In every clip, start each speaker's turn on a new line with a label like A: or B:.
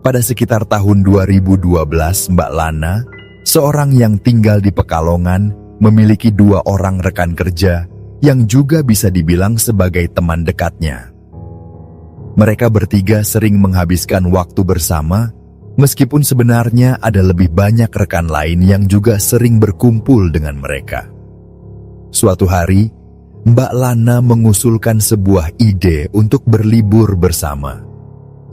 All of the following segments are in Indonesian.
A: Pada sekitar tahun 2012, Mbak Lana, seorang yang tinggal di Pekalongan, memiliki 2 orang rekan kerja yang juga bisa dibilang sebagai teman dekatnya. Mereka bertiga sering menghabiskan waktu bersama, meskipun sebenarnya ada lebih banyak rekan lain yang juga sering berkumpul dengan mereka. Suatu hari, Mbak Lana mengusulkan sebuah ide untuk berlibur bersama.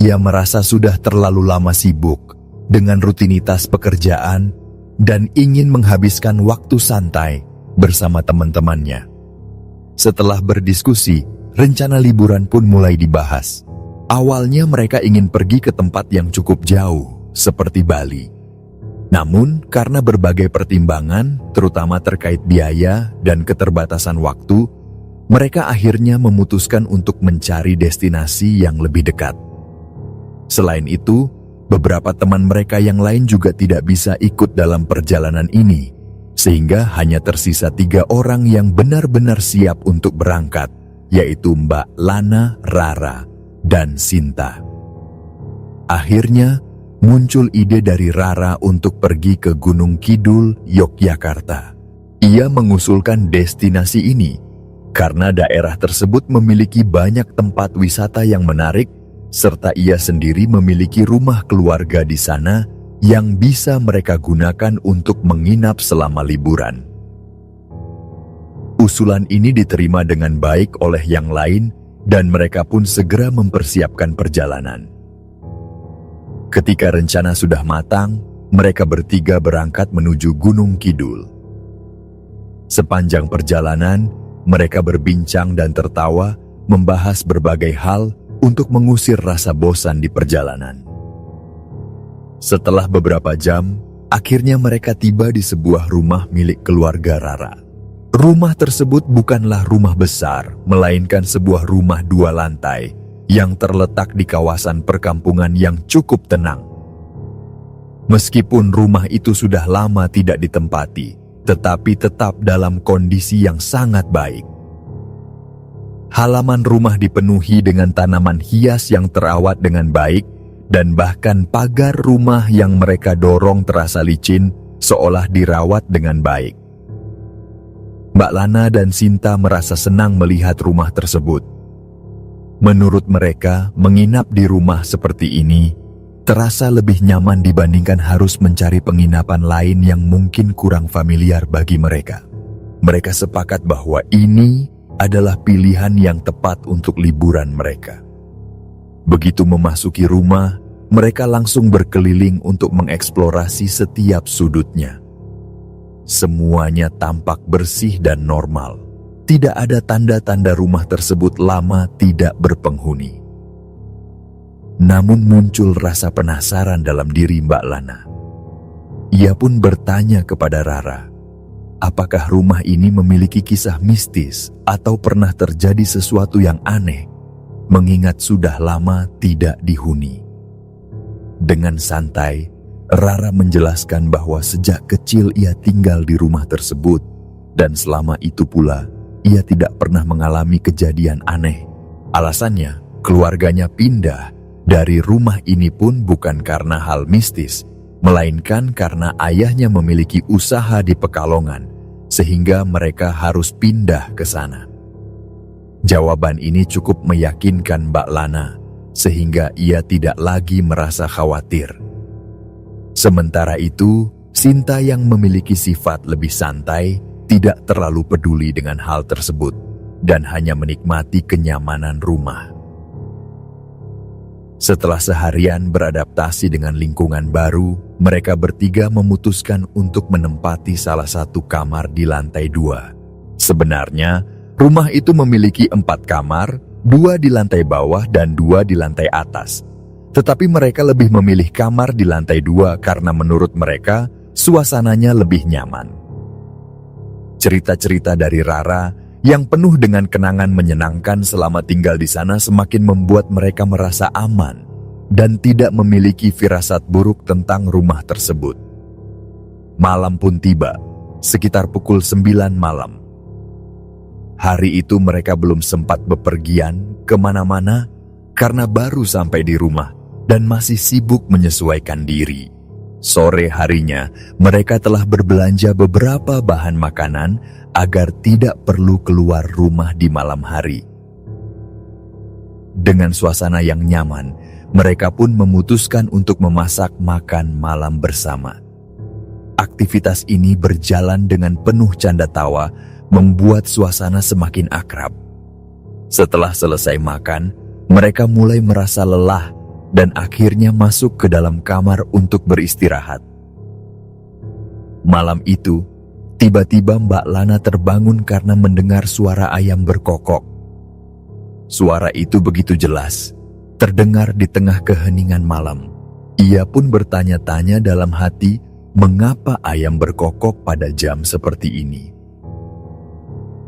A: Ia merasa sudah terlalu lama sibuk dengan rutinitas pekerjaan dan ingin menghabiskan waktu santai bersama teman-temannya. Setelah berdiskusi, rencana liburan pun mulai dibahas. Awalnya mereka ingin pergi ke tempat yang cukup jauh, seperti Bali. Namun, karena berbagai pertimbangan, terutama terkait biaya dan keterbatasan waktu, mereka akhirnya memutuskan untuk mencari destinasi yang lebih dekat. Selain itu, beberapa teman mereka yang lain juga tidak bisa ikut dalam perjalanan ini, sehingga hanya tersisa 3 orang yang benar-benar siap untuk berangkat, yaitu Mbak Lana, Rara, dan Sinta. Akhirnya, muncul ide dari Rara untuk pergi ke Gunung Kidul, Yogyakarta. Ia mengusulkan destinasi ini karena daerah tersebut memiliki banyak tempat wisata yang menarik, serta ia sendiri memiliki rumah keluarga di sana yang bisa mereka gunakan untuk menginap selama liburan. Usulan ini diterima dengan baik oleh yang lain dan mereka pun segera mempersiapkan perjalanan. Ketika rencana sudah matang, mereka bertiga berangkat menuju Gunung Kidul. Sepanjang perjalanan, mereka berbincang dan tertawa, membahas berbagai hal untuk mengusir rasa bosan di perjalanan. Setelah beberapa jam, akhirnya mereka tiba di sebuah rumah milik keluarga Rara. Rumah tersebut bukanlah rumah besar, melainkan sebuah rumah 2 lantai yang terletak di kawasan perkampungan yang cukup tenang. Meskipun rumah itu sudah lama tidak ditempati, tetapi tetap dalam kondisi yang sangat baik. Halaman rumah dipenuhi dengan tanaman hias yang terawat dengan baik, dan bahkan pagar rumah yang mereka dorong terasa licin, seolah dirawat dengan baik. Mbak Lana dan Sinta merasa senang melihat rumah tersebut. Menurut mereka, menginap di rumah seperti ini terasa lebih nyaman dibandingkan harus mencari penginapan lain yang mungkin kurang familiar bagi mereka. Mereka sepakat bahwa ini adalah pilihan yang tepat untuk liburan mereka. Begitu memasuki rumah, mereka langsung berkeliling untuk mengeksplorasi setiap sudutnya. Semuanya tampak bersih dan normal. Tidak ada tanda-tanda rumah tersebut lama tidak berpenghuni. Namun muncul rasa penasaran dalam diri Mbak Lana. Ia pun bertanya kepada Rara, apakah rumah ini memiliki kisah mistis atau pernah terjadi sesuatu yang aneh, mengingat sudah lama tidak dihuni. Dengan santai, Rara menjelaskan bahwa sejak kecil ia tinggal di rumah tersebut, dan selama itu pula ia tidak pernah mengalami kejadian aneh. Alasannya, keluarganya pindah dari rumah ini pun bukan karena hal mistis, melainkan karena ayahnya memiliki usaha di Pekalongan, sehingga mereka harus pindah ke sana. Jawaban ini cukup meyakinkan Mbak Lana, sehingga ia tidak lagi merasa khawatir. Sementara itu, Sinta yang memiliki sifat lebih santai, tidak terlalu peduli dengan hal tersebut, dan hanya menikmati kenyamanan rumah. Setelah seharian beradaptasi dengan lingkungan baru, mereka bertiga memutuskan untuk menempati salah satu kamar di lantai 2. Sebenarnya, rumah itu memiliki 4 kamar, 2 di lantai bawah dan 2 di lantai atas. Tetapi mereka lebih memilih kamar di lantai 2 karena menurut mereka, suasananya lebih nyaman. Cerita-cerita dari Rara yang penuh dengan kenangan menyenangkan selama tinggal di sana semakin membuat mereka merasa aman dan tidak memiliki firasat buruk tentang rumah tersebut. Malam pun tiba, sekitar pukul 9 malam. Hari itu mereka belum sempat bepergian kemana-mana karena baru sampai di rumah dan masih sibuk menyesuaikan diri. Sore harinya, mereka telah berbelanja beberapa bahan makanan agar tidak perlu keluar rumah di malam hari. Dengan suasana yang nyaman, mereka pun memutuskan untuk memasak makan malam bersama. Aktivitas ini berjalan dengan penuh canda tawa, membuat suasana semakin akrab. Setelah selesai makan, mereka mulai merasa lelah dan akhirnya masuk ke dalam kamar untuk beristirahat. Malam itu, tiba-tiba Mbak Lana terbangun karena mendengar suara ayam berkokok. Suara itu begitu jelas, terdengar di tengah keheningan malam. Ia pun bertanya-tanya dalam hati, mengapa ayam berkokok pada jam seperti ini.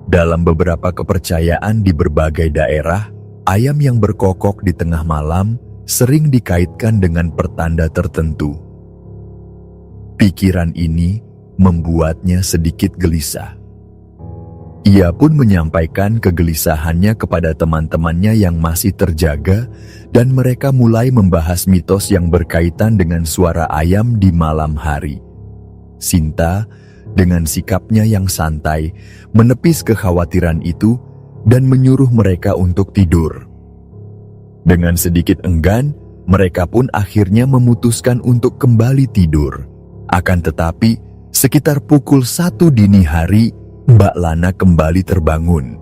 A: Dalam beberapa kepercayaan di berbagai daerah, ayam yang berkokok di tengah malam sering dikaitkan dengan pertanda tertentu. Pikiran ini membuatnya sedikit gelisah. Ia pun menyampaikan kegelisahannya kepada teman-temannya yang masih terjaga, dan mereka mulai membahas mitos yang berkaitan dengan suara ayam di malam hari. Sinta, dengan sikapnya yang santai, menepis kekhawatiran itu dan menyuruh mereka untuk tidur. Dengan sedikit enggan, mereka pun akhirnya memutuskan untuk kembali tidur. Akan tetapi, sekitar pukul 1 dini hari, Mbak Lana kembali terbangun.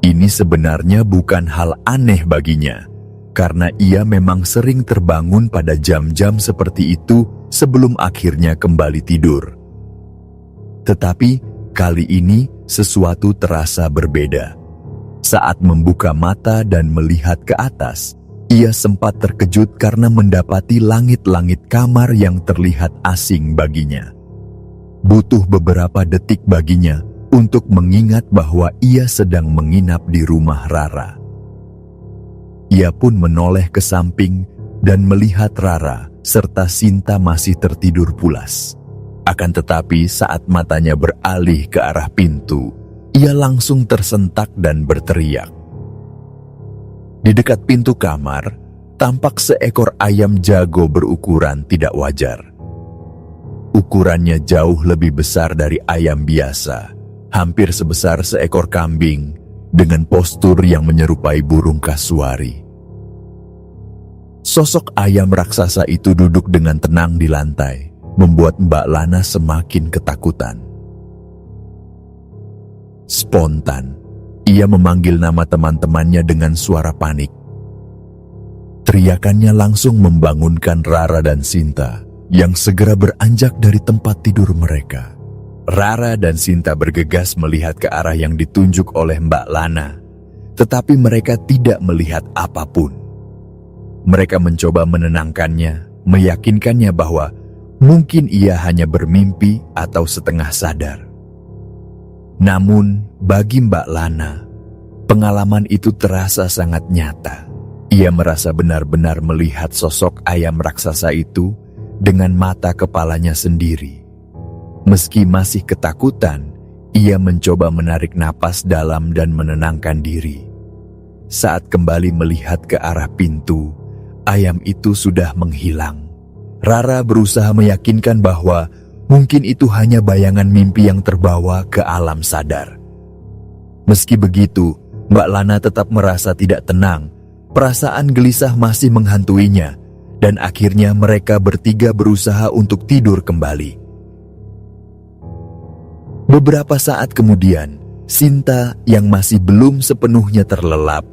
A: Ini sebenarnya bukan hal aneh baginya, karena ia memang sering terbangun pada jam-jam seperti itu sebelum akhirnya kembali tidur. Tetapi, kali ini sesuatu terasa berbeda. Saat membuka mata dan melihat ke atas, ia sempat terkejut karena mendapati langit-langit kamar yang terlihat asing baginya. Butuh beberapa detik baginya untuk mengingat bahwa ia sedang menginap di rumah Rara. Ia pun menoleh ke samping dan melihat Rara serta Sinta masih tertidur pulas. Akan tetapi saat matanya beralih ke arah pintu, ia langsung tersentak dan berteriak. Di dekat pintu kamar, tampak seekor ayam jago berukuran tidak wajar. Ukurannya jauh lebih besar dari ayam biasa, hampir sebesar seekor kambing, dengan postur yang menyerupai burung kasuari. Sosok ayam raksasa itu duduk dengan tenang di lantai, membuat Mbak Lana semakin ketakutan. Spontan, ia memanggil nama teman-temannya dengan suara panik. Teriakannya langsung membangunkan Rara dan Sinta, yang segera beranjak dari tempat tidur mereka. Rara dan Sinta bergegas melihat ke arah yang ditunjuk oleh Mbak Lana, tetapi mereka tidak melihat apapun. Mereka mencoba menenangkannya, meyakinkannya bahwa mungkin ia hanya bermimpi atau setengah sadar. Namun, bagi Mbak Lana, pengalaman itu terasa sangat nyata. Ia merasa benar-benar melihat sosok ayam raksasa itu dengan mata kepalanya sendiri. Meski masih ketakutan, ia mencoba menarik napas dalam dan menenangkan diri. Saat kembali melihat ke arah pintu, ayam itu sudah menghilang. Rara berusaha meyakinkan bahwa mungkin itu hanya bayangan mimpi yang terbawa ke alam sadar. Meski begitu, Mbak Lana tetap merasa tidak tenang. Perasaan gelisah masih menghantuinya, dan akhirnya mereka bertiga berusaha untuk tidur kembali. Beberapa saat kemudian, Sinta yang masih belum sepenuhnya terlelap,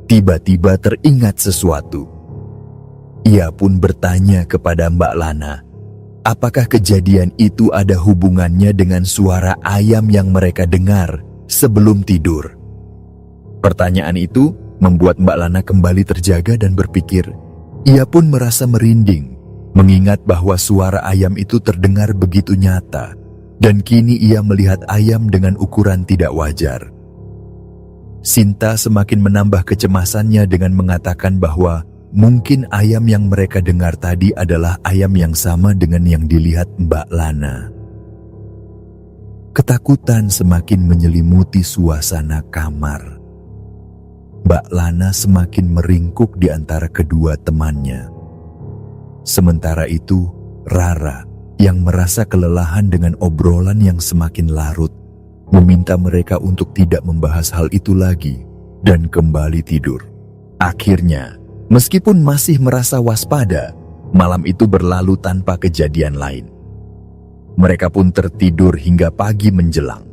A: tiba-tiba teringat sesuatu. Ia pun bertanya kepada Mbak Lana, apakah kejadian itu ada hubungannya dengan suara ayam yang mereka dengar sebelum tidur? Pertanyaan itu membuat Mbak Lana kembali terjaga dan berpikir. Ia pun merasa merinding, mengingat bahwa suara ayam itu terdengar begitu nyata, dan kini ia melihat ayam dengan ukuran tidak wajar. Sinta semakin menambah kecemasannya dengan mengatakan bahwa mungkin ayam yang mereka dengar tadi adalah ayam yang sama dengan yang dilihat Mbak Lana. Ketakutan semakin menyelimuti suasana kamar. Mbak Lana semakin meringkuk di antara kedua temannya. Sementara itu, Rara yang merasa kelelahan dengan obrolan yang semakin larut, meminta mereka untuk tidak membahas hal itu lagi dan kembali tidur. Akhirnya, meskipun masih merasa waspada, malam itu berlalu tanpa kejadian lain. Mereka pun tertidur hingga pagi menjelang.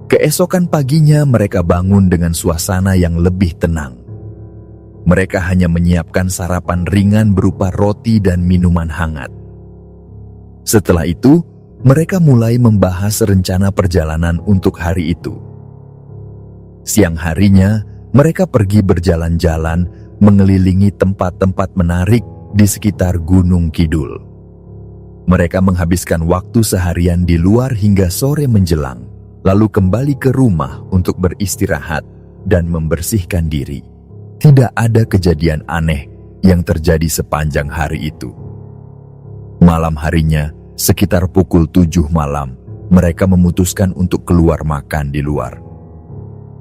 A: Keesokan paginya mereka bangun dengan suasana yang lebih tenang. Mereka hanya menyiapkan sarapan ringan berupa roti dan minuman hangat. Setelah itu, mereka mulai membahas rencana perjalanan untuk hari itu. Siang harinya, mereka pergi berjalan-jalan mengelilingi tempat-tempat menarik di sekitar Gunung Kidul. Mereka menghabiskan waktu seharian di luar hingga sore menjelang, lalu kembali ke rumah untuk beristirahat dan membersihkan diri. Tidak ada kejadian aneh yang terjadi sepanjang hari itu. Malam harinya, sekitar pukul 7 malam, mereka memutuskan untuk keluar makan di luar.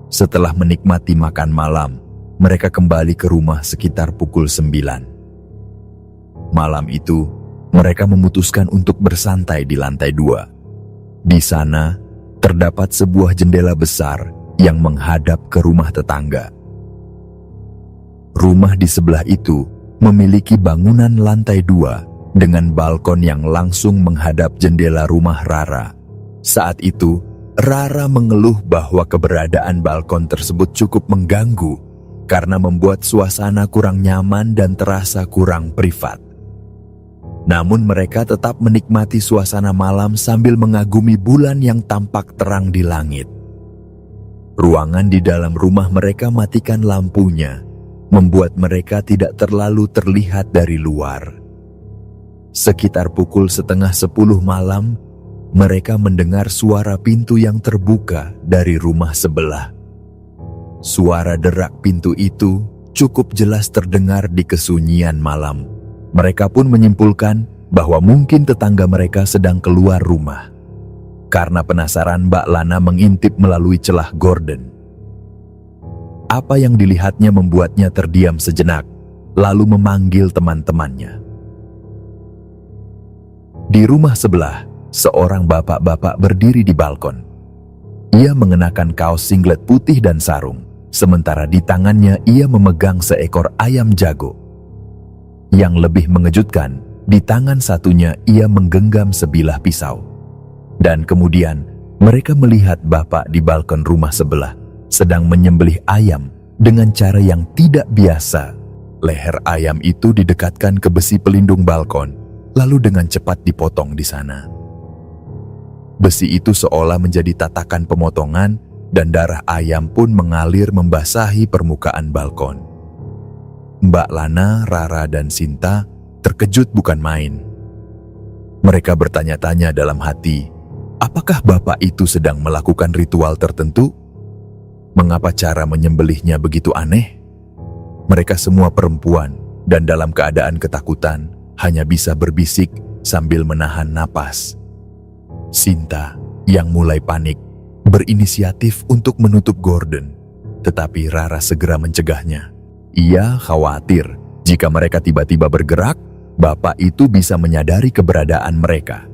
A: Setelah menikmati makan malam, mereka kembali ke rumah sekitar pukul 9. Malam itu, mereka memutuskan untuk bersantai di lantai 2. Di sana, terdapat sebuah jendela besar yang menghadap ke rumah tetangga. Rumah di sebelah itu memiliki bangunan lantai 2 dengan balkon yang langsung menghadap jendela rumah Rara. Saat itu, Rara mengeluh bahwa keberadaan balkon tersebut cukup mengganggu karena membuat suasana kurang nyaman dan terasa kurang privat. Namun mereka tetap menikmati suasana malam sambil mengagumi bulan yang tampak terang di langit. Ruangan di dalam rumah mereka matikan lampunya, membuat mereka tidak terlalu terlihat dari luar. Sekitar pukul 9:30 malam, mereka mendengar suara pintu yang terbuka dari rumah sebelah. Suara derak pintu itu cukup jelas terdengar di kesunyian malam. Mereka pun menyimpulkan bahwa mungkin tetangga mereka sedang keluar rumah. Karena penasaran, Mbak Lana mengintip melalui celah gorden. Apa yang dilihatnya membuatnya terdiam sejenak, lalu memanggil teman-temannya. Di rumah sebelah, seorang bapak-bapak berdiri di balkon. Ia mengenakan kaos singlet putih dan sarung, sementara di tangannya ia memegang seekor ayam jago. Yang lebih mengejutkan, di tangan satunya ia menggenggam sebilah pisau. Dan kemudian, mereka melihat bapak di balkon rumah sebelah sedang menyembelih ayam dengan cara yang tidak biasa. Leher ayam itu didekatkan ke besi pelindung balkon, lalu dengan cepat dipotong di sana. Besi itu seolah menjadi tatakan pemotongan dan darah ayam pun mengalir membasahi permukaan balkon. Mbak Lana, Rara, dan Sinta terkejut bukan main. Mereka bertanya-tanya dalam hati, apakah bapak itu sedang melakukan ritual tertentu? Mengapa cara menyembelihnya begitu aneh? Mereka semua perempuan dan dalam keadaan ketakutan, hanya bisa berbisik sambil menahan napas. Sinta, yang mulai panik, berinisiatif untuk menutup gorden, tetapi Rara segera mencegahnya. Ia khawatir jika mereka tiba-tiba bergerak, bapak itu bisa menyadari keberadaan mereka.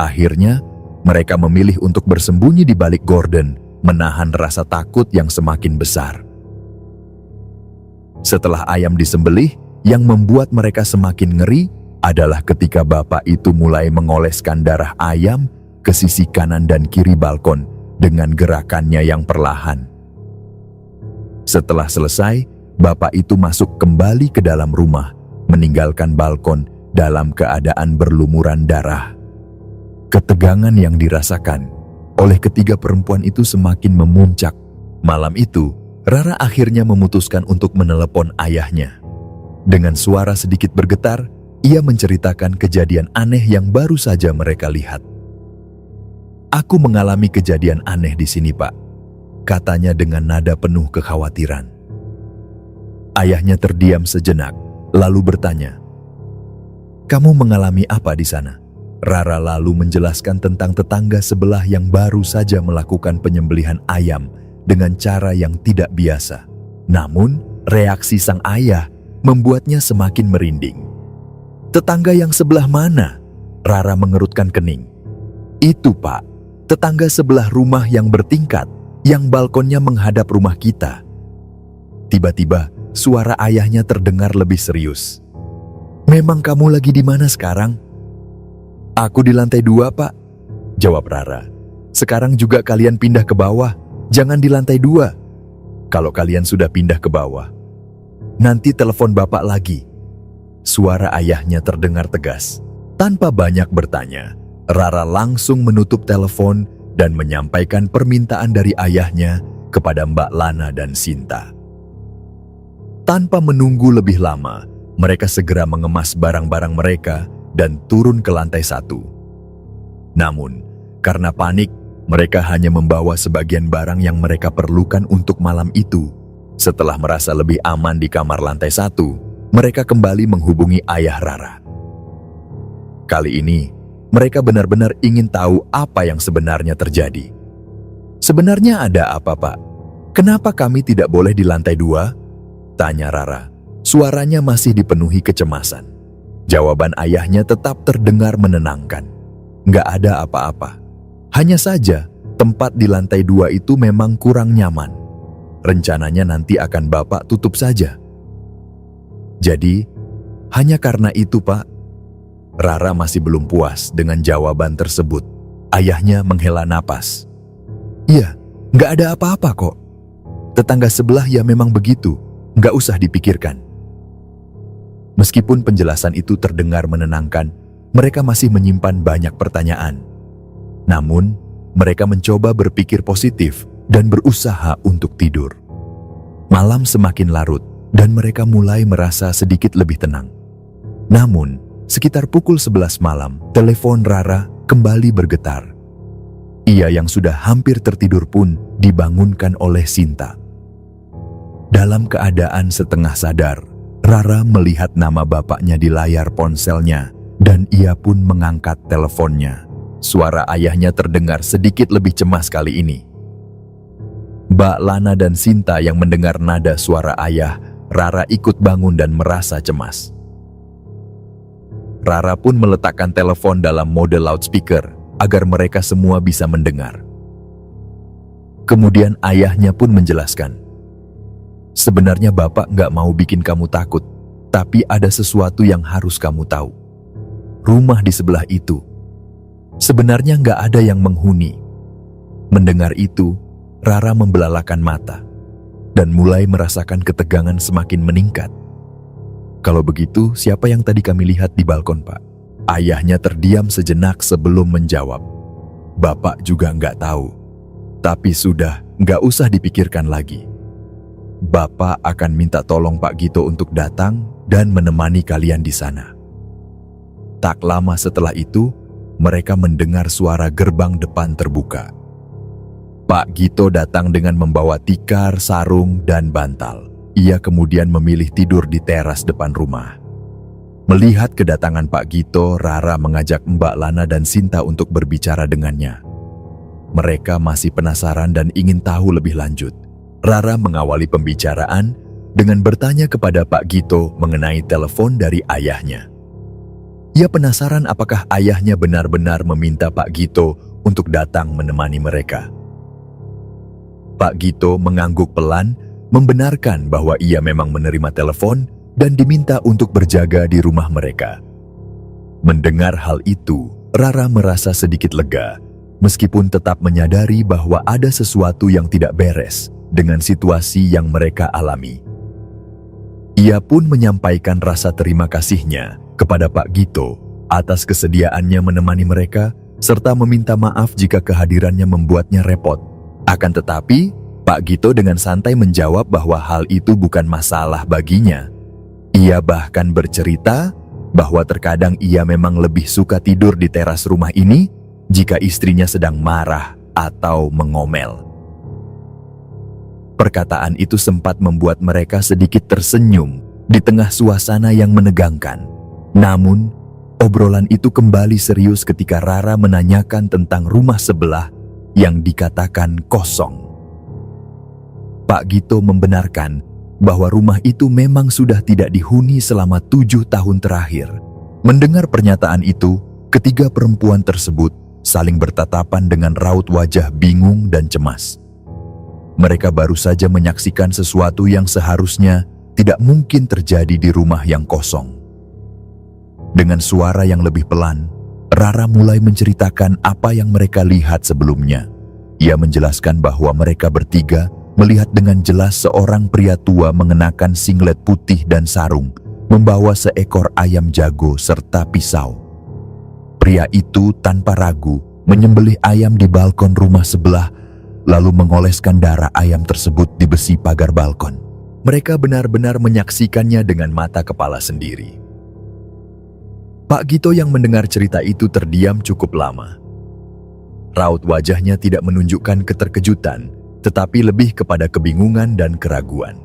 A: Akhirnya, mereka memilih untuk bersembunyi di balik gorden, menahan rasa takut yang semakin besar. Setelah ayam disembelih, yang membuat mereka semakin ngeri adalah ketika bapak itu mulai mengoleskan darah ayam ke sisi kanan dan kiri balkon dengan gerakannya yang perlahan. Setelah selesai, bapak itu masuk kembali ke dalam rumah, meninggalkan balkon dalam keadaan berlumuran darah. Ketegangan yang dirasakan oleh ketiga perempuan itu semakin memuncak. Malam itu, Rara akhirnya memutuskan untuk menelepon ayahnya. Dengan suara sedikit bergetar, ia menceritakan kejadian aneh yang baru saja mereka lihat. "Aku mengalami kejadian aneh di sini, Pak," katanya dengan nada penuh kekhawatiran. Ayahnya terdiam sejenak, lalu bertanya, "Kamu mengalami apa di sana?" Rara lalu menjelaskan tentang tetangga sebelah yang baru saja melakukan penyembelihan ayam dengan cara yang tidak biasa. Namun, reaksi sang ayah membuatnya semakin merinding. Tetangga yang sebelah mana? Rara mengerutkan kening. Itu Pak, tetangga sebelah rumah yang bertingkat, yang balkonnya menghadap rumah kita. Tiba-tiba, suara ayahnya terdengar lebih serius. Memang kamu lagi di mana sekarang? Aku di lantai 2, Pak, jawab Rara. Sekarang juga kalian pindah ke bawah, jangan di lantai 2. Kalau kalian sudah pindah ke bawah, nanti telepon Bapak lagi. Suara ayahnya terdengar tegas. Tanpa banyak bertanya, Rara langsung menutup telepon dan menyampaikan permintaan dari ayahnya kepada Mbak Lana dan Sinta. Tanpa menunggu lebih lama, mereka segera mengemas barang-barang mereka dan turun ke lantai 1. Namun, karena panik, mereka hanya membawa sebagian barang yang mereka perlukan untuk malam itu. Setelah merasa lebih aman di kamar lantai 1, mereka kembali menghubungi ayah Rara. Kali ini, mereka benar-benar ingin tahu apa yang sebenarnya terjadi. Sebenarnya ada apa, Pak? Kenapa kami tidak boleh di lantai 2? Tanya Rara. Suaranya masih dipenuhi kecemasan. Jawaban ayahnya tetap terdengar menenangkan. Nggak ada apa-apa. Hanya saja, tempat di lantai 2 itu memang kurang nyaman. Rencananya nanti akan Bapak tutup saja. Jadi, hanya karena itu, Pak. Rara masih belum puas dengan jawaban tersebut. Ayahnya menghela napas. Iya, nggak ada apa-apa kok. Tetangga sebelah ya memang begitu, nggak usah dipikirkan. Meskipun penjelasan itu terdengar menenangkan, mereka masih menyimpan banyak pertanyaan. Namun, mereka mencoba berpikir positif dan berusaha untuk tidur. Malam semakin larut dan mereka mulai merasa sedikit lebih tenang. Namun, sekitar pukul 11 malam, telepon Rara kembali bergetar. Ia yang sudah hampir tertidur pun dibangunkan oleh Sinta. Dalam keadaan setengah sadar, Rara melihat nama bapaknya di layar ponselnya dan ia pun mengangkat teleponnya. Suara ayahnya terdengar sedikit lebih cemas kali ini. Mbak Lana dan Sinta yang mendengar nada suara ayah, Rara ikut bangun dan merasa cemas. Rara pun meletakkan telepon dalam mode loudspeaker agar mereka semua bisa mendengar. Kemudian ayahnya pun menjelaskan, sebenarnya Bapak nggak mau bikin kamu takut, tapi ada sesuatu yang harus kamu tahu. Rumah di sebelah itu, sebenarnya nggak ada yang menghuni. Mendengar itu, Rara membelalakan mata dan mulai merasakan ketegangan semakin meningkat. Kalau begitu, siapa yang tadi kami lihat di balkon, Pak? Ayahnya terdiam sejenak sebelum menjawab. Bapak juga nggak tahu. Tapi sudah, nggak usah dipikirkan lagi. Bapak akan minta tolong Pak Gito untuk datang dan menemani kalian di sana. Tak lama setelah itu, mereka mendengar suara gerbang depan terbuka. Pak Gito datang dengan membawa tikar, sarung, dan bantal. Ia kemudian memilih tidur di teras depan rumah. Melihat kedatangan Pak Gito, Rara mengajak Mbak Lana dan Sinta untuk berbicara dengannya. Mereka masih penasaran dan ingin tahu lebih lanjut. Rara mengawali pembicaraan dengan bertanya kepada Pak Gito mengenai telepon dari ayahnya. Ia penasaran apakah ayahnya benar-benar meminta Pak Gito untuk datang menemani mereka. Pak Gito mengangguk pelan, membenarkan bahwa ia memang menerima telepon dan diminta untuk berjaga di rumah mereka. Mendengar hal itu, Rara merasa sedikit lega, meskipun tetap menyadari bahwa ada sesuatu yang tidak beres dengan situasi yang mereka alami. Ia pun menyampaikan rasa terima kasihnya kepada Pak Gito atas kesediaannya menemani mereka, serta meminta maaf jika kehadirannya membuatnya repot. Akan tetapi, Pak Gito dengan santai menjawab bahwa hal itu bukan masalah baginya. Ia bahkan bercerita bahwa terkadang ia memang lebih suka tidur di teras rumah ini jika istrinya sedang marah atau mengomel. Perkataan itu sempat membuat mereka sedikit tersenyum di tengah suasana yang menegangkan. Namun, obrolan itu kembali serius ketika Rara menanyakan tentang rumah sebelah yang dikatakan kosong. Pak Gito membenarkan bahwa rumah itu memang sudah tidak dihuni selama 7 tahun terakhir. Mendengar pernyataan itu, ketiga perempuan tersebut saling bertatapan dengan raut wajah bingung dan cemas. Mereka baru saja menyaksikan sesuatu yang seharusnya tidak mungkin terjadi di rumah yang kosong. Dengan suara yang lebih pelan, Rara mulai menceritakan apa yang mereka lihat sebelumnya. Ia menjelaskan bahwa mereka bertiga melihat dengan jelas seorang pria tua mengenakan singlet putih dan sarung, membawa seekor ayam jago serta pisau. Pria itu tanpa ragu menyembelih ayam di balkon rumah sebelah, lalu mengoleskan darah ayam tersebut di besi pagar balkon. Mereka benar-benar menyaksikannya dengan mata kepala sendiri. Pak Gito yang mendengar cerita itu terdiam cukup lama. Raut wajahnya tidak menunjukkan keterkejutan, tetapi lebih kepada kebingungan dan keraguan.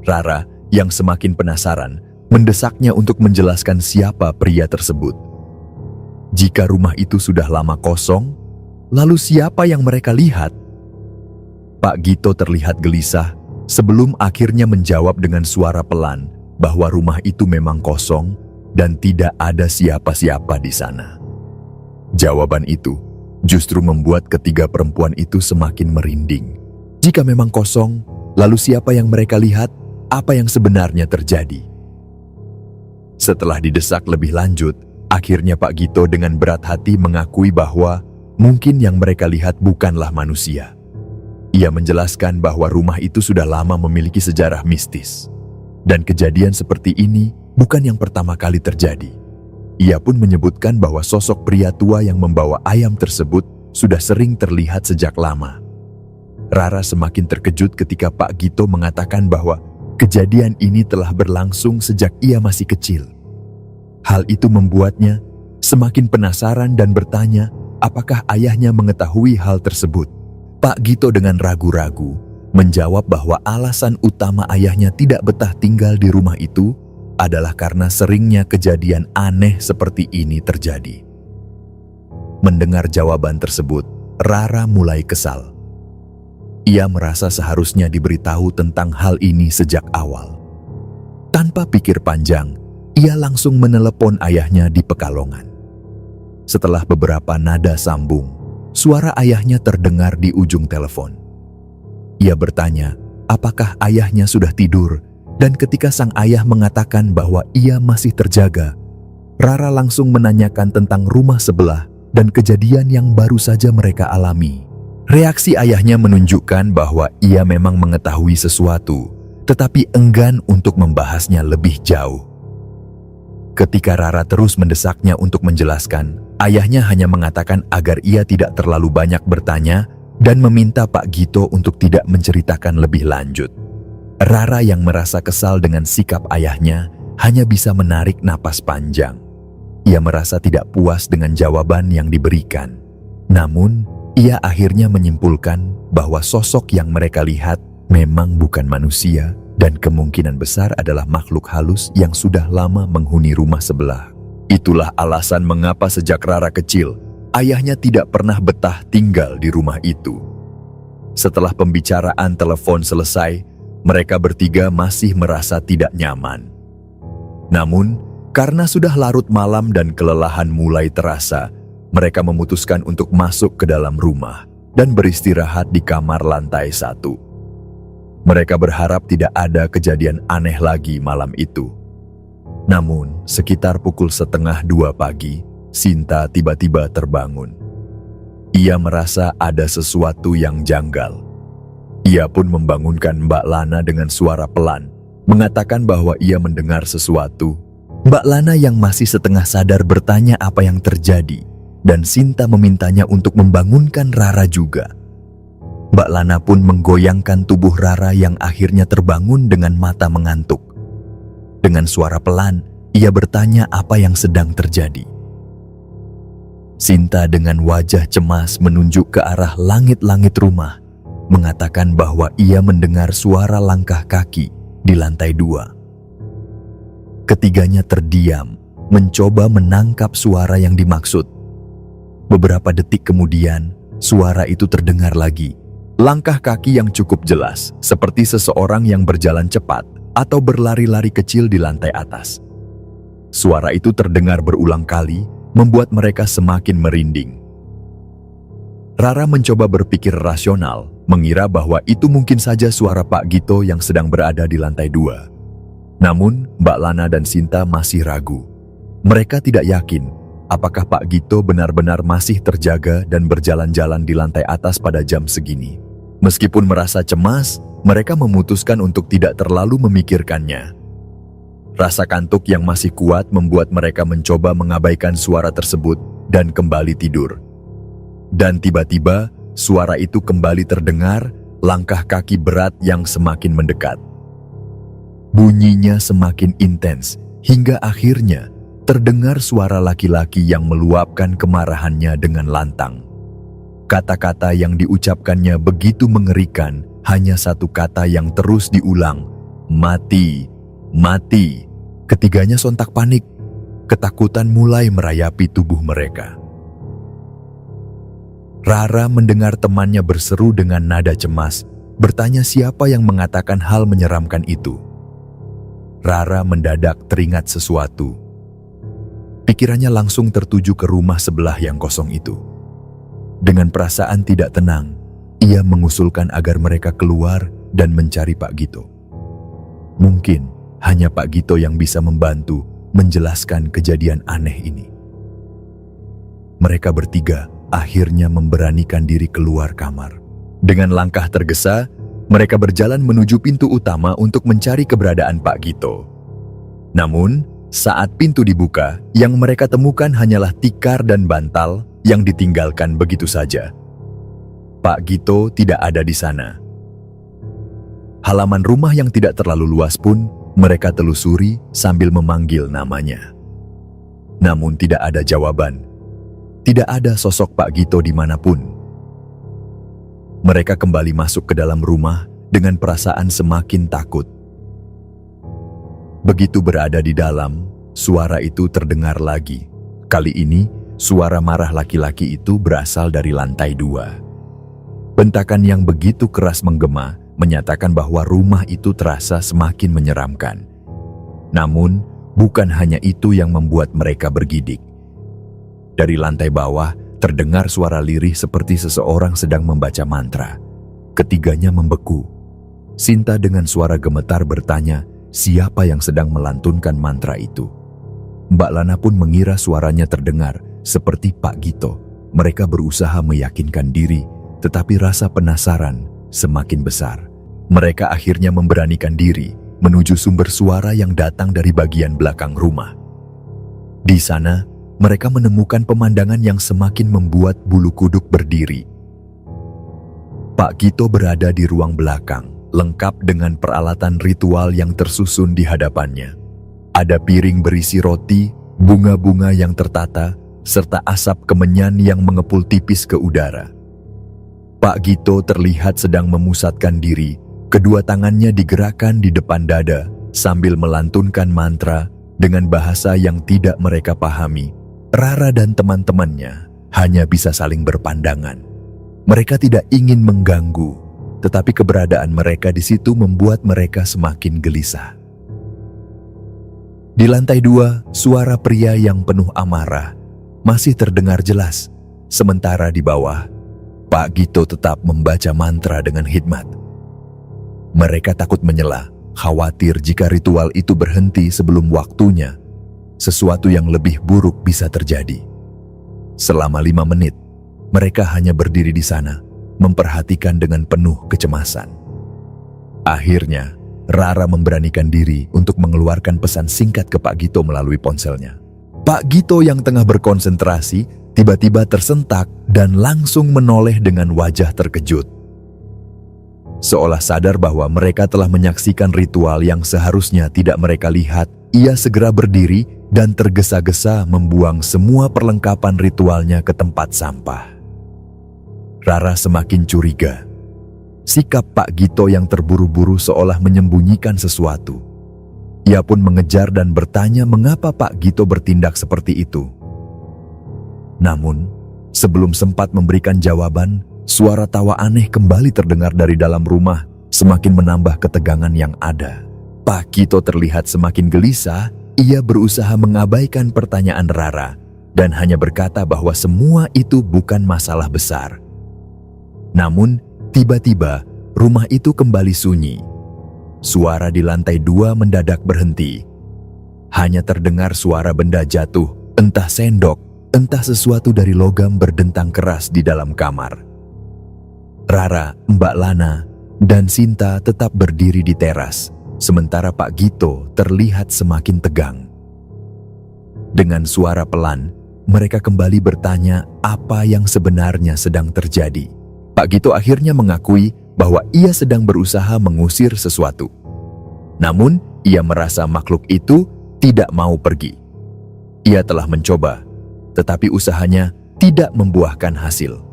A: Rara, yang semakin penasaran, mendesaknya untuk menjelaskan siapa pria tersebut. Jika rumah itu sudah lama kosong, lalu siapa yang mereka lihat? Pak Gito terlihat gelisah sebelum akhirnya menjawab dengan suara pelan bahwa rumah itu memang kosong dan tidak ada siapa-siapa di sana. Jawaban itu justru membuat ketiga perempuan itu semakin merinding. Jika memang kosong, lalu siapa yang mereka lihat? Apa yang sebenarnya terjadi? Setelah didesak lebih lanjut, akhirnya Pak Gito dengan berat hati mengakui bahwa mungkin yang mereka lihat bukanlah manusia. Ia menjelaskan bahwa rumah itu sudah lama memiliki sejarah mistis. Dan kejadian seperti ini bukan yang pertama kali terjadi. Ia pun menyebutkan bahwa sosok pria tua yang membawa ayam tersebut sudah sering terlihat sejak lama. Rara semakin terkejut ketika Pak Gito mengatakan bahwa kejadian ini telah berlangsung sejak ia masih kecil. Hal itu membuatnya semakin penasaran dan bertanya apakah ayahnya mengetahui hal tersebut. Pak Gito dengan ragu-ragu menjawab bahwa alasan utama ayahnya tidak betah tinggal di rumah itu adalah karena seringnya kejadian aneh seperti ini terjadi. Mendengar jawaban tersebut, Rara mulai kesal. Ia merasa seharusnya diberitahu tentang hal ini sejak awal. Tanpa pikir panjang, ia langsung menelepon ayahnya di Pekalongan. Setelah beberapa nada sambung, suara ayahnya terdengar di ujung telepon. Ia bertanya, apakah ayahnya sudah tidur? Dan ketika sang ayah mengatakan bahwa ia masih terjaga, Rara langsung menanyakan tentang rumah sebelah dan kejadian yang baru saja mereka alami. Reaksi ayahnya menunjukkan bahwa ia memang mengetahui sesuatu, tetapi enggan untuk membahasnya lebih jauh. Ketika Rara terus mendesaknya untuk menjelaskan, ayahnya hanya mengatakan agar ia tidak terlalu banyak bertanya dan meminta Pak Gito untuk tidak menceritakan lebih lanjut. Rara yang merasa kesal dengan sikap ayahnya hanya bisa menarik napas panjang. Ia merasa tidak puas dengan jawaban yang diberikan. Namun, ia akhirnya menyimpulkan bahwa sosok yang mereka lihat memang bukan manusia dan kemungkinan besar adalah makhluk halus yang sudah lama menghuni rumah sebelah. Itulah alasan mengapa sejak Rara kecil, ayahnya tidak pernah betah tinggal di rumah itu. Setelah pembicaraan telepon selesai, mereka bertiga masih merasa tidak nyaman. Namun, karena sudah larut malam dan kelelahan mulai terasa, mereka memutuskan untuk masuk ke dalam rumah dan beristirahat di kamar lantai 1. Mereka berharap tidak ada kejadian aneh lagi malam itu. Namun, sekitar pukul 1:30 pagi, Sinta tiba-tiba terbangun. Ia merasa ada sesuatu yang janggal. Ia pun membangunkan Mbak Lana dengan suara pelan, mengatakan bahwa ia mendengar sesuatu. Mbak Lana yang masih setengah sadar bertanya apa yang terjadi, dan Sinta memintanya untuk membangunkan Rara juga. Mbak Lana pun menggoyangkan tubuh Rara yang akhirnya terbangun dengan mata mengantuk. Dengan suara pelan, ia bertanya apa yang sedang terjadi. Sinta dengan wajah cemas menunjuk ke arah langit-langit rumah, mengatakan bahwa ia mendengar suara langkah kaki di lantai 2. Ketiganya terdiam, mencoba menangkap suara yang dimaksud. Beberapa detik kemudian, suara itu terdengar lagi, Langkah kaki yang cukup jelas, seperti seseorang yang berjalan cepat atau berlari-lari kecil di lantai atas. Suara itu terdengar berulang kali, membuat mereka semakin merinding. Rara mencoba berpikir rasional, mengira bahwa itu mungkin saja suara Pak Gito yang sedang berada di lantai 2. Namun, Mbak Lana dan Sinta masih ragu. Mereka tidak yakin apakah Pak Gito benar-benar masih terjaga dan berjalan-jalan di lantai atas pada jam segini. Meskipun merasa cemas, mereka memutuskan untuk tidak terlalu memikirkannya. Rasa kantuk yang masih kuat membuat mereka mencoba mengabaikan suara tersebut dan kembali tidur. Dan tiba-tiba, suara itu kembali terdengar, langkah kaki berat yang semakin mendekat. Bunyinya semakin intens, hingga akhirnya terdengar suara laki-laki yang meluapkan kemarahannya dengan lantang. Kata-kata yang diucapkannya begitu mengerikan, hanya satu kata yang terus diulang, "Mati, mati." Ketiganya sontak panik. Ketakutan mulai merayapi tubuh mereka. Rara mendengar temannya berseru dengan nada cemas, bertanya siapa yang mengatakan hal menyeramkan itu. Rara mendadak teringat sesuatu. Pikirannya langsung tertuju ke rumah sebelah yang kosong itu. Dengan perasaan tidak tenang, ia mengusulkan agar mereka keluar dan mencari Pak Gito. Mungkin hanya Pak Gito yang bisa membantu menjelaskan kejadian aneh ini. Mereka bertiga akhirnya memberanikan diri keluar kamar. Dengan langkah tergesa, mereka berjalan menuju pintu utama untuk mencari keberadaan Pak Gito. Namun, saat pintu dibuka, yang mereka temukan hanyalah tikar dan bantal yang ditinggalkan begitu saja. Pak Gito tidak ada di sana. Halaman rumah yang tidak terlalu luas pun mereka telusuri sambil memanggil namanya. Namun tidak ada jawaban. Tidak ada sosok Pak Gito dimanapun. Mereka kembali masuk ke dalam rumah dengan perasaan semakin takut. Begitu berada di dalam, suara itu terdengar lagi. Kali ini, suara marah laki-laki itu berasal dari lantai 2. Bentakan yang begitu keras menggema menyatakan bahwa rumah itu terasa semakin menyeramkan. Namun, bukan hanya itu yang membuat mereka bergidik. Dari lantai bawah, terdengar suara lirih seperti seseorang sedang membaca mantra. Ketiganya membeku. Sinta dengan suara gemetar bertanya, siapa yang sedang melantunkan mantra itu? Mbak Lana pun mengira suaranya terdengar seperti Pak Gito. Mereka berusaha meyakinkan diri, tetapi rasa penasaran semakin besar. Mereka akhirnya memberanikan diri menuju sumber suara yang datang dari bagian belakang rumah. Di sana, mereka menemukan pemandangan yang semakin membuat bulu kuduk berdiri. Pak Gito berada di ruang belakang, lengkap dengan peralatan ritual yang tersusun di hadapannya. Ada piring berisi roti, bunga-bunga yang tertata, serta asap kemenyan yang mengepul tipis ke udara. Pak Gito terlihat sedang memusatkan diri, kedua tangannya digerakkan di depan dada sambil melantunkan mantra dengan bahasa yang tidak mereka pahami. Rara dan teman-temannya hanya bisa saling berpandangan. Mereka tidak ingin mengganggu, tetapi keberadaan mereka di situ membuat mereka semakin gelisah. Di lantai 2, suara pria yang penuh amarah masih terdengar jelas, sementara di bawah, Pak Gito tetap membaca mantra dengan hikmat. Mereka takut menyela, khawatir jika ritual itu berhenti sebelum waktunya, sesuatu yang lebih buruk bisa terjadi. Selama 5 menit, mereka hanya berdiri di sana, memperhatikan dengan penuh kecemasan. Akhirnya, Rara memberanikan diri untuk mengeluarkan pesan singkat ke Pak Gito melalui ponselnya. Pak Gito yang tengah berkonsentrasi tiba-tiba tersentak dan langsung menoleh dengan wajah terkejut. Seolah sadar bahwa mereka telah menyaksikan ritual yang seharusnya tidak mereka lihat, ia segera berdiri dan tergesa-gesa membuang semua perlengkapan ritualnya ke tempat sampah. Rara semakin curiga. Sikap Pak Gito yang terburu-buru seolah menyembunyikan sesuatu. Ia pun mengejar dan bertanya mengapa Pak Gito bertindak seperti itu. Namun, sebelum sempat memberikan jawaban, Suara tawa aneh kembali terdengar dari dalam rumah, semakin menambah ketegangan yang ada. Pak Gito terlihat semakin gelisah. Ia berusaha mengabaikan pertanyaan Rara dan hanya berkata bahwa semua itu bukan masalah besar. Namun, tiba-tiba rumah itu kembali sunyi. Suara di lantai 2 mendadak berhenti. Hanya terdengar suara benda jatuh, entah sendok, entah sesuatu dari logam berdentang keras di dalam kamar. Rara, Mbak Lana, dan Sinta tetap berdiri di teras, sementara Pak Gito terlihat semakin tegang. Dengan suara pelan, mereka kembali bertanya apa yang sebenarnya sedang terjadi. Pak Gito akhirnya mengakui bahwa ia sedang berusaha mengusir sesuatu. Namun, ia merasa makhluk itu tidak mau pergi. Ia telah mencoba, tetapi usahanya tidak membuahkan hasil.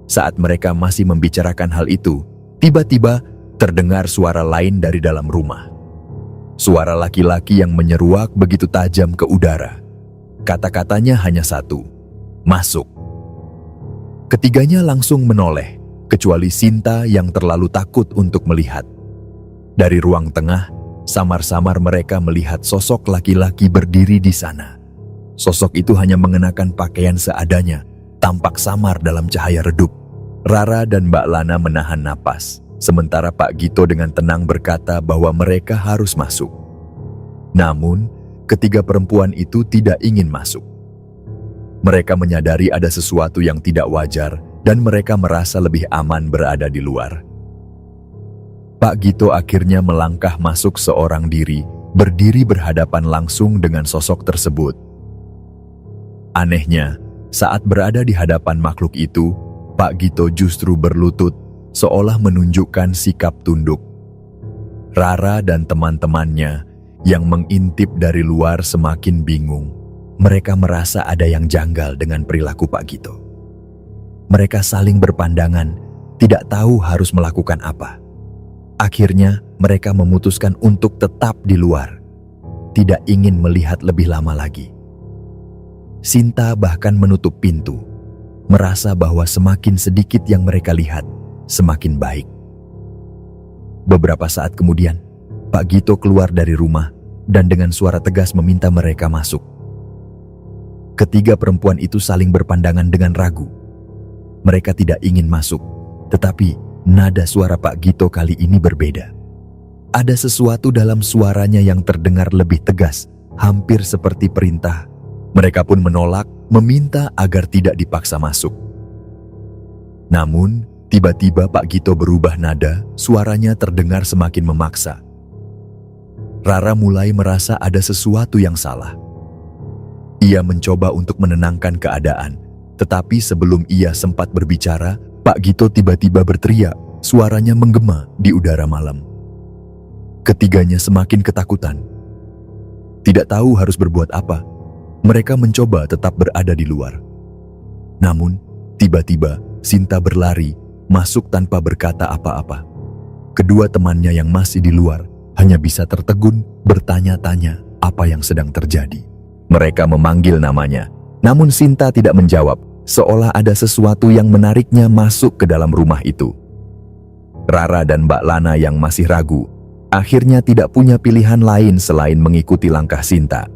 A: Saat mereka masih membicarakan hal itu, tiba-tiba terdengar suara lain dari dalam rumah. Suara laki-laki yang menyeruak begitu tajam ke udara. Kata-katanya hanya satu, "Masuk." Ketiganya langsung menoleh, kecuali Sinta yang terlalu takut untuk melihat. Dari ruang tengah, samar-samar mereka melihat sosok laki-laki berdiri di sana. Sosok itu hanya mengenakan pakaian seadanya, tampak samar dalam cahaya redup. Rara dan Mbak Lana menahan napas, sementara Pak Gito dengan tenang berkata bahwa mereka harus masuk. Namun, ketiga perempuan itu tidak ingin masuk. Mereka menyadari ada sesuatu yang tidak wajar dan mereka merasa lebih aman berada di luar. Pak Gito akhirnya melangkah masuk seorang diri, berdiri berhadapan langsung dengan sosok tersebut. Anehnya, saat berada di hadapan makhluk itu, Pak Gito justru berlutut, seolah menunjukkan sikap tunduk. Rara dan teman-temannya yang mengintip dari luar semakin bingung. Mereka merasa ada yang janggal dengan perilaku Pak Gito. Mereka saling berpandangan, tidak tahu harus melakukan apa. Akhirnya, mereka memutuskan untuk tetap di luar, tidak ingin melihat lebih lama lagi. Sinta bahkan menutup pintu, merasa bahwa semakin sedikit yang mereka lihat, semakin baik. Beberapa saat kemudian, Pak Gito keluar dari rumah dan dengan suara tegas meminta mereka masuk. Ketiga perempuan itu saling berpandangan dengan ragu. Mereka tidak ingin masuk, tetapi nada suara Pak Gito kali ini berbeda. Ada sesuatu dalam suaranya yang terdengar lebih tegas, hampir seperti perintah. Mereka pun menolak, meminta agar tidak dipaksa masuk. Namun, tiba-tiba Pak Gito berubah nada, suaranya terdengar semakin memaksa. Rara mulai merasa ada sesuatu yang salah. Ia mencoba untuk menenangkan keadaan, tetapi sebelum ia sempat berbicara, Pak Gito tiba-tiba berteriak, suaranya menggema di udara malam. Ketiganya semakin ketakutan. Tidak tahu harus berbuat apa, mereka mencoba tetap berada di luar. Namun, tiba-tiba Sinta berlari, masuk tanpa berkata apa-apa. Kedua temannya yang masih di luar hanya bisa tertegun bertanya-tanya apa yang sedang terjadi. Mereka memanggil namanya, namun Sinta tidak menjawab, seolah ada sesuatu yang menariknya masuk ke dalam rumah itu. Rara dan Mbak Lana yang masih ragu, akhirnya tidak punya pilihan lain selain mengikuti langkah Sinta.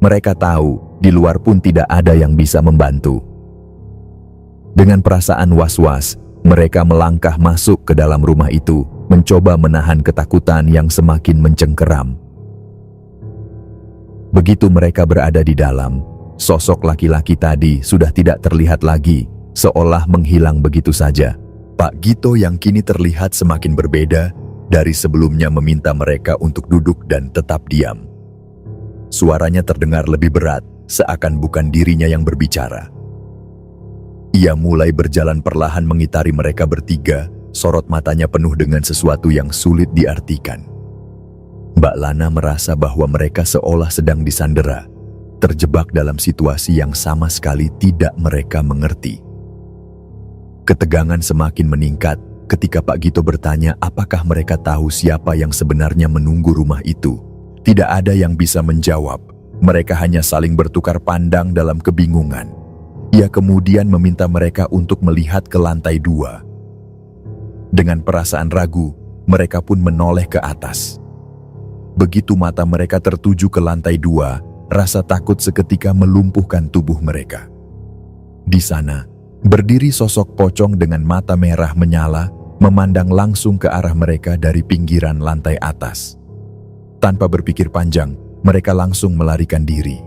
A: Mereka tahu, di luar pun tidak ada yang bisa membantu. Dengan perasaan was-was, mereka melangkah masuk ke dalam rumah itu, mencoba menahan ketakutan yang semakin mencengkeram. Begitu mereka berada di dalam, sosok laki-laki tadi sudah tidak terlihat lagi, seolah menghilang begitu saja. Pak Gito yang kini terlihat semakin berbeda dari sebelumnya meminta mereka untuk duduk dan tetap diam. Suaranya terdengar lebih berat, seakan bukan dirinya yang berbicara. Ia mulai berjalan perlahan mengitari mereka bertiga, sorot matanya penuh dengan sesuatu yang sulit diartikan. Mbak Lana merasa bahwa mereka seolah sedang disandera, terjebak dalam situasi yang sama sekali tidak mereka mengerti. Ketegangan semakin meningkat ketika Pak Gito bertanya apakah mereka tahu siapa yang sebenarnya menunggu rumah itu. Tidak ada yang bisa menjawab, mereka hanya saling bertukar pandang dalam kebingungan. Ia kemudian meminta mereka untuk melihat ke lantai 2. Dengan perasaan ragu, mereka pun menoleh ke atas. Begitu mata mereka tertuju ke lantai 2, rasa takut seketika melumpuhkan tubuh mereka. Di sana, berdiri sosok pocong dengan mata merah menyala, memandang langsung ke arah mereka dari pinggiran lantai atas. Tanpa berpikir panjang, mereka langsung melarikan diri.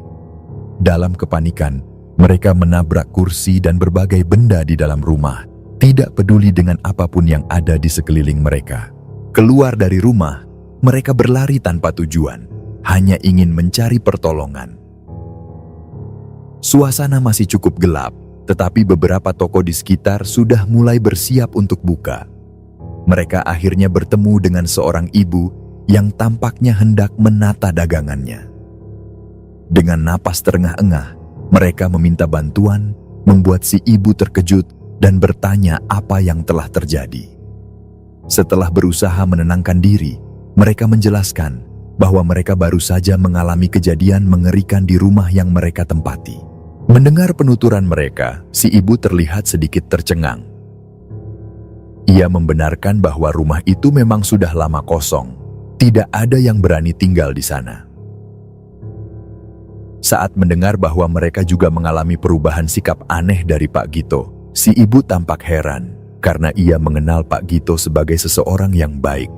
A: Dalam kepanikan, mereka menabrak kursi dan berbagai benda di dalam rumah, tidak peduli dengan apapun yang ada di sekeliling mereka. Keluar dari rumah, mereka berlari tanpa tujuan, hanya ingin mencari pertolongan. Suasana masih cukup gelap, tetapi beberapa toko di sekitar sudah mulai bersiap untuk buka. Mereka akhirnya bertemu dengan seorang ibu yang tampaknya hendak menata dagangannya. Dengan napas terengah-engah, mereka meminta bantuan, membuat si ibu terkejut dan bertanya apa yang telah terjadi. Setelah berusaha menenangkan diri, mereka menjelaskan bahwa mereka baru saja mengalami kejadian mengerikan di rumah yang mereka tempati. Mendengar penuturan mereka, si ibu terlihat sedikit tercengang. Ia membenarkan bahwa rumah itu memang sudah lama kosong, tidak ada yang berani tinggal di sana. Saat mendengar bahwa mereka juga mengalami perubahan sikap aneh dari Pak Gito, si ibu tampak heran karena ia mengenal Pak Gito sebagai seseorang yang baik.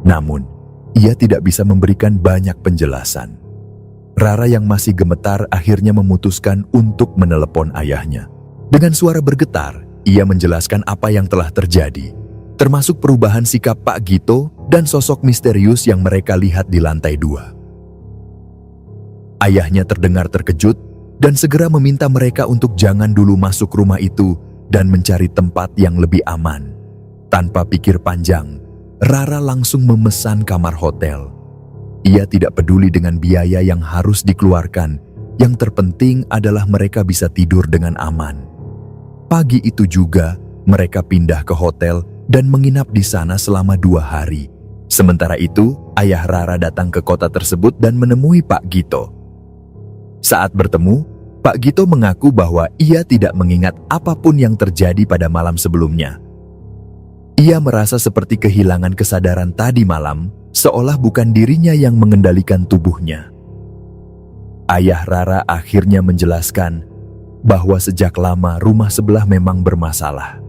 A: Namun, ia tidak bisa memberikan banyak penjelasan. Rara yang masih gemetar akhirnya memutuskan untuk menelepon ayahnya. Dengan suara bergetar, ia menjelaskan apa yang telah terjadi, termasuk perubahan sikap Pak Gito dan sosok misterius yang mereka lihat di lantai 2. Ayahnya terdengar terkejut dan segera meminta mereka untuk jangan dulu masuk rumah itu dan mencari tempat yang lebih aman. Tanpa pikir panjang, Rara langsung memesan kamar hotel. Ia tidak peduli dengan biaya yang harus dikeluarkan, yang terpenting adalah mereka bisa tidur dengan aman. Pagi itu juga, mereka pindah ke hotel dan menginap di sana selama 2 hari. Sementara itu, ayah Rara datang ke kota tersebut dan menemui Pak Gito. Saat bertemu, Pak Gito mengaku bahwa ia tidak mengingat apapun yang terjadi pada malam sebelumnya. Ia merasa seperti kehilangan kesadaran tadi malam, seolah bukan dirinya yang mengendalikan tubuhnya. Ayah Rara akhirnya menjelaskan bahwa sejak lama rumah sebelah memang bermasalah.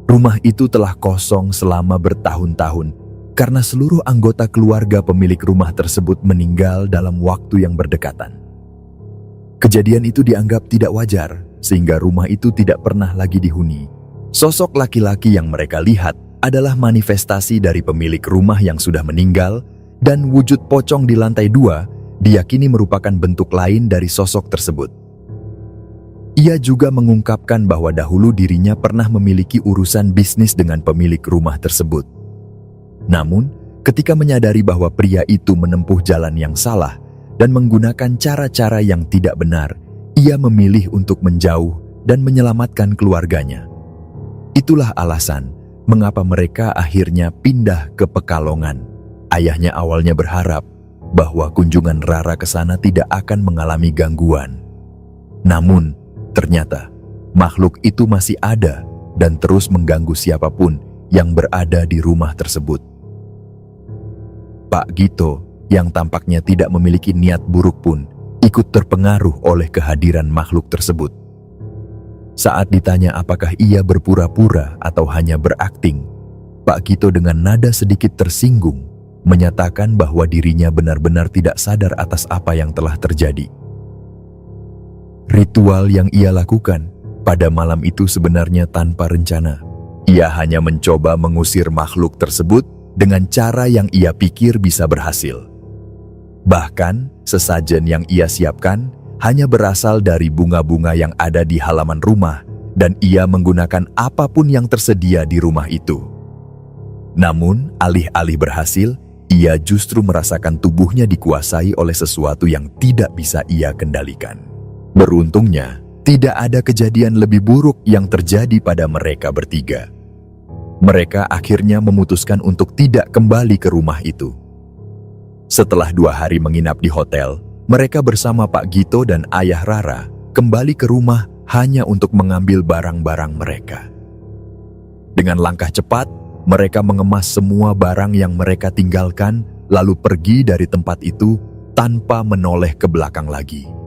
A: Rumah itu telah kosong selama bertahun-tahun karena seluruh anggota keluarga pemilik rumah tersebut meninggal dalam waktu yang berdekatan. Kejadian itu dianggap tidak wajar, sehingga rumah itu tidak pernah lagi dihuni. Sosok laki-laki yang mereka lihat adalah manifestasi dari pemilik rumah yang sudah meninggal, dan wujud pocong di lantai 2 diyakini merupakan bentuk lain dari sosok tersebut. Ia juga mengungkapkan bahwa dahulu dirinya pernah memiliki urusan bisnis dengan pemilik rumah tersebut. Namun, ketika menyadari bahwa pria itu menempuh jalan yang salah dan menggunakan cara-cara yang tidak benar, ia memilih untuk menjauh dan menyelamatkan keluarganya. Itulah alasan mengapa mereka akhirnya pindah ke Pekalongan. Ayahnya awalnya berharap bahwa kunjungan Rara ke sana tidak akan mengalami gangguan. Namun, ternyata makhluk itu masih ada dan terus mengganggu siapapun yang berada di rumah tersebut. Pak Gito, yang tampaknya tidak memiliki niat buruk pun, ikut terpengaruh oleh kehadiran makhluk tersebut. Saat ditanya apakah ia berpura-pura atau hanya berakting, Pak Gito dengan nada sedikit tersinggung menyatakan bahwa dirinya benar-benar tidak sadar atas apa yang telah terjadi. Ritual yang ia lakukan pada malam itu sebenarnya tanpa rencana. Ia hanya mencoba mengusir makhluk tersebut dengan cara yang ia pikir bisa berhasil. Bahkan, sesajen yang ia siapkan hanya berasal dari bunga-bunga yang ada di halaman rumah, dan ia menggunakan apapun yang tersedia di rumah itu. Namun, alih-alih berhasil, ia justru merasakan tubuhnya dikuasai oleh sesuatu yang tidak bisa ia kendalikan. Beruntungnya, tidak ada kejadian lebih buruk yang terjadi pada mereka bertiga. Mereka akhirnya memutuskan untuk tidak kembali ke rumah itu. Setelah 2 hari menginap di hotel, mereka bersama Pak Gito dan ayah Rara kembali ke rumah hanya untuk mengambil barang-barang mereka. Dengan langkah cepat, mereka mengemas semua barang yang mereka tinggalkan, lalu pergi dari tempat itu tanpa menoleh ke belakang lagi.